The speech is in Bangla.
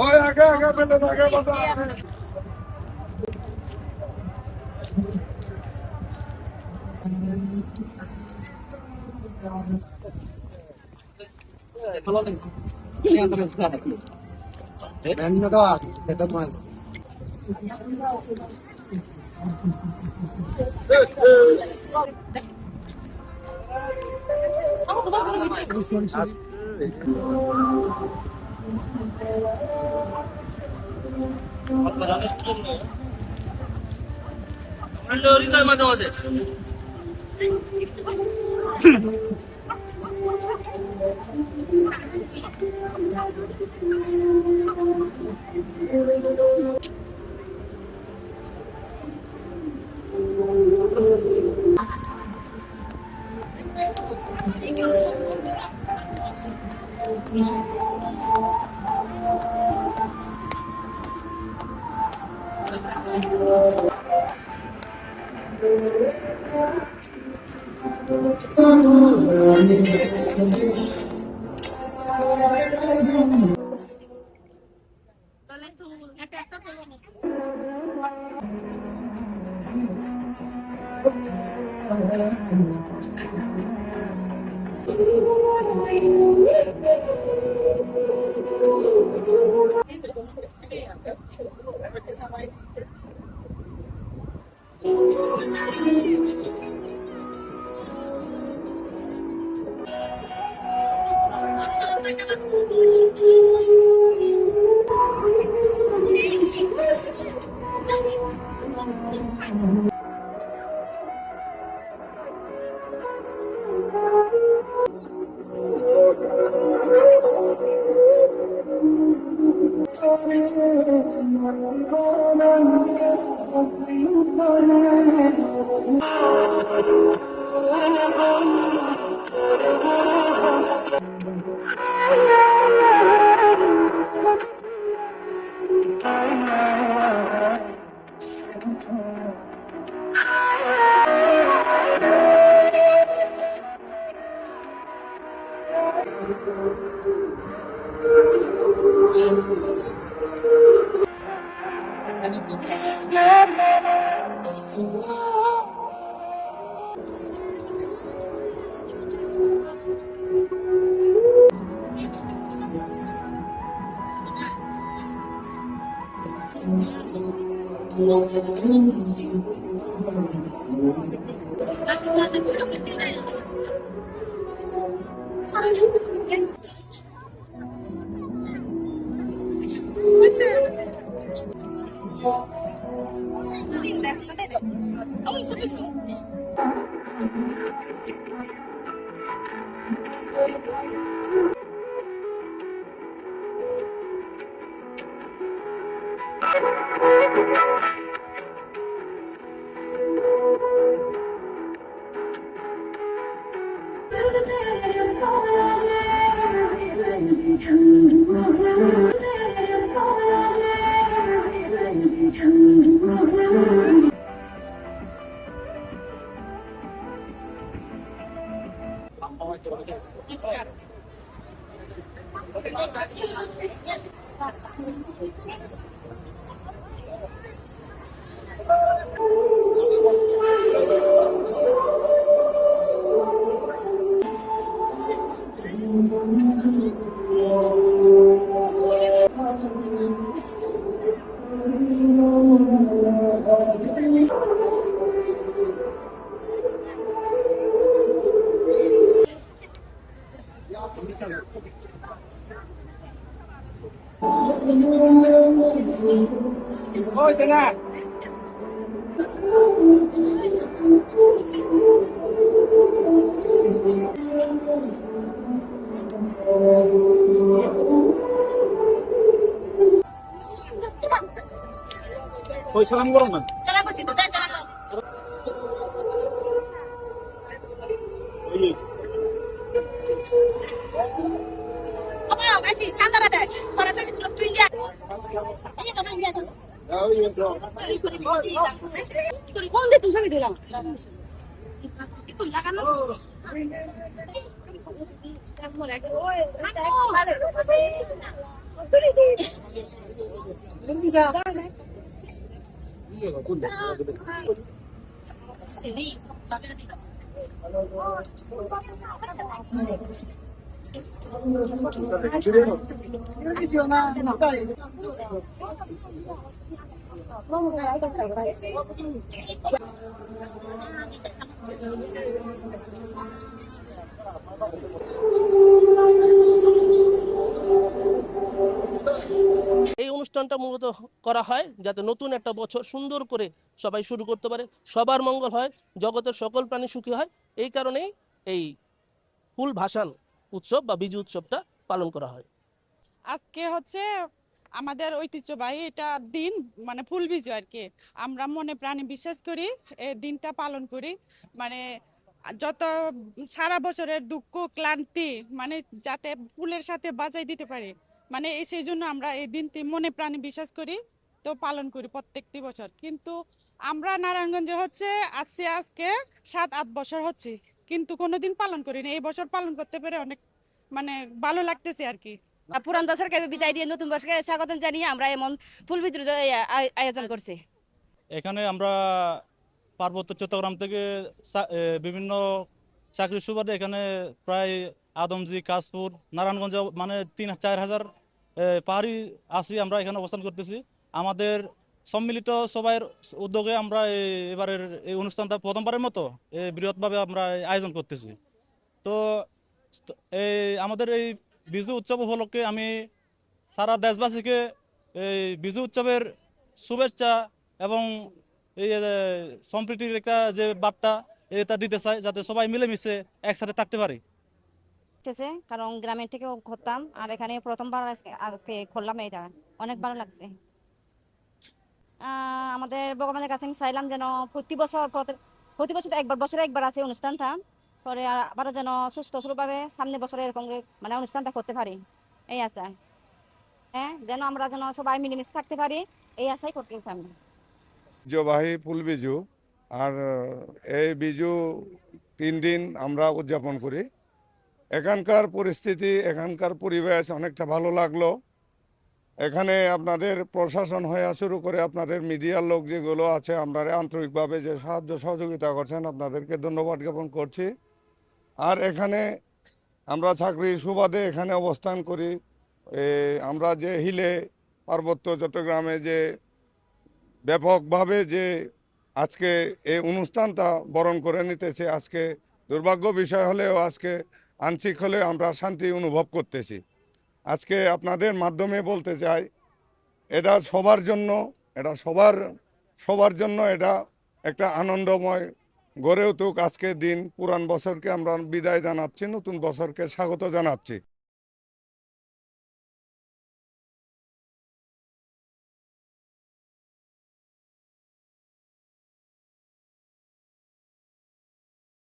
ওই আগে আগে পেলে আগে বাবা ধন্যবাদ ধন্যবাদ মাঝে মাঝে Ôi, thế nào? ওই সালাম করুন না। চালা করছি তো, তাই চালা কর। এই যে, বাবা, আছি, শান্তারা দেখ। তোরা তো তুই যা। এই যে বাবা, ইয়া তো। কোন দিয়ে তুই ছবি দিলাম? একটু লাগানো। এই অনুষ্ঠানটা মূলত করা হয় যাতে নতুন একটা বছর সুন্দর করে সবাই শুরু করতে পারে, সবার মঙ্গল হয়, জগতের সকল প্রাণী সুখী হয়। এই কারণেই এই ফুল ভাসান উৎসব বা বিজু উৎসবটা পালন করা হয়। আজকে হচ্ছে আমাদের ঐতিহ্যবাহী এটা দিন, মানে ফুল বিজয় আর কি। আমরা মনে প্রাণে বিশ্বাস করি, এই দিনটা পালন করি। মানে যত সারা বছরের দুঃখ ক্লান্তি মানে যাতে ফুলের সাথে বাজাই দিতে পারি, মানে সেই জন্য আমরা এই দিনটি মনে প্রাণে বিশ্বাস করি, তো পালন করি প্রত্যেকটি বছর। কিন্তু আমরা নারায়ণগঞ্জে হচ্ছে আজকে 7-8 বছর হচ্ছে, কিন্তু কোনোদিন পালন করি না। এই বছর পালন করতে পেরে অনেক মানে ভালো লাগতেছে আর কি। পুরান বছরকে বিদায় দিয়ে নতুন বছরকে স্বাগত জানিয়ে আমরা এমন ফুল বিদ্রোহ আয়োজন করছি। এখানে আমরা পার্বত্য চট্টগ্রাম থেকে বিভিন্ন চাকরির সুবাদে এখানে প্রায় আদমজি, কাশপুর, নারায়ণগঞ্জ মানে 3-4 হাজার পাহাড়ি আছি, আমরা এখানে অবস্থান করতেছি। আমাদের সম্মিলিত সবার উদ্যোগে আমরা এবারের এই অনুষ্ঠানটা প্রথমবারের মতো বৃহৎভাবে আমরা আয়োজন করতেছি। তো এই আমাদের এই বিজু উৎসব উপলক্ষে আমি সারা দেশবাসীকে এই বিজু উৎসবের শুভেচ্ছা এবং এই সম্প্রীতির একটা যে বার্তা এটা দিতে চাই, যাতে সবাই মিলেমিশে একসাথে থাকতে পারি। কারণ গ্রামের থেকেও করতাম, আর এখানে প্রথমবার আজকে করলাম, এটা অনেক ভালো লাগছে। আমাদের ভগবানের কাছে আমি চাইলাম যেন প্রতি বছর একবার, বছরে একবার আছে অনুষ্ঠানটা, পরে আবারও যেন সুস্থ সুরভাবে সামনে বছরে এরকম মানে অনুষ্ঠানটা করতে পারি, এই আশা। হ্যাঁ, যেন আমরা যেন সবাই মিলেমিশে থাকতে পারি, এই আশাই করতে চাই আমি। ঐতিহ্যবাহী ফুল বিজু। আর এই বিজু 3 দিন আমরা উদযাপন করি। এখানকার পরিস্থিতি, এখানকার পরিবেশ অনেকটা ভালো লাগলো। এখানে আপনাদের প্রশাসন হয়ে শুরু করে আপনাদের মিডিয়ার লোক যেগুলো আছে, আপনারা আন্তরিকভাবে যে সাহায্য সহযোগিতা করছেন, আপনাদেরকে ধন্যবাদ জ্ঞাপন করছি। আর এখানে আমরা চাকরির সুবাদে এখানে অবস্থান করি। আমরা যে হিলে পার্বত্য চট্টগ্রামে যে ব্যাপকভাবে যে আজকে এই অনুষ্ঠানটা বরণ করে নিতেছে, আজকে দুর্ভাগ্য বিষয় হলেও আজকে আংশিক হলেও আমরা শান্তি অনুভব করতেছি। আজকে আপনাদের মাধ্যমে বলতে চাই, এটা সবার জন্য, এটা সবার জন্য এটা একটা আনন্দময় গড়ে উঠুক আজকের দিন। পুরান বছরকে আমরা বিদায় জানাচ্ছি, নতুন বছরকে স্বাগত জানাচ্ছি।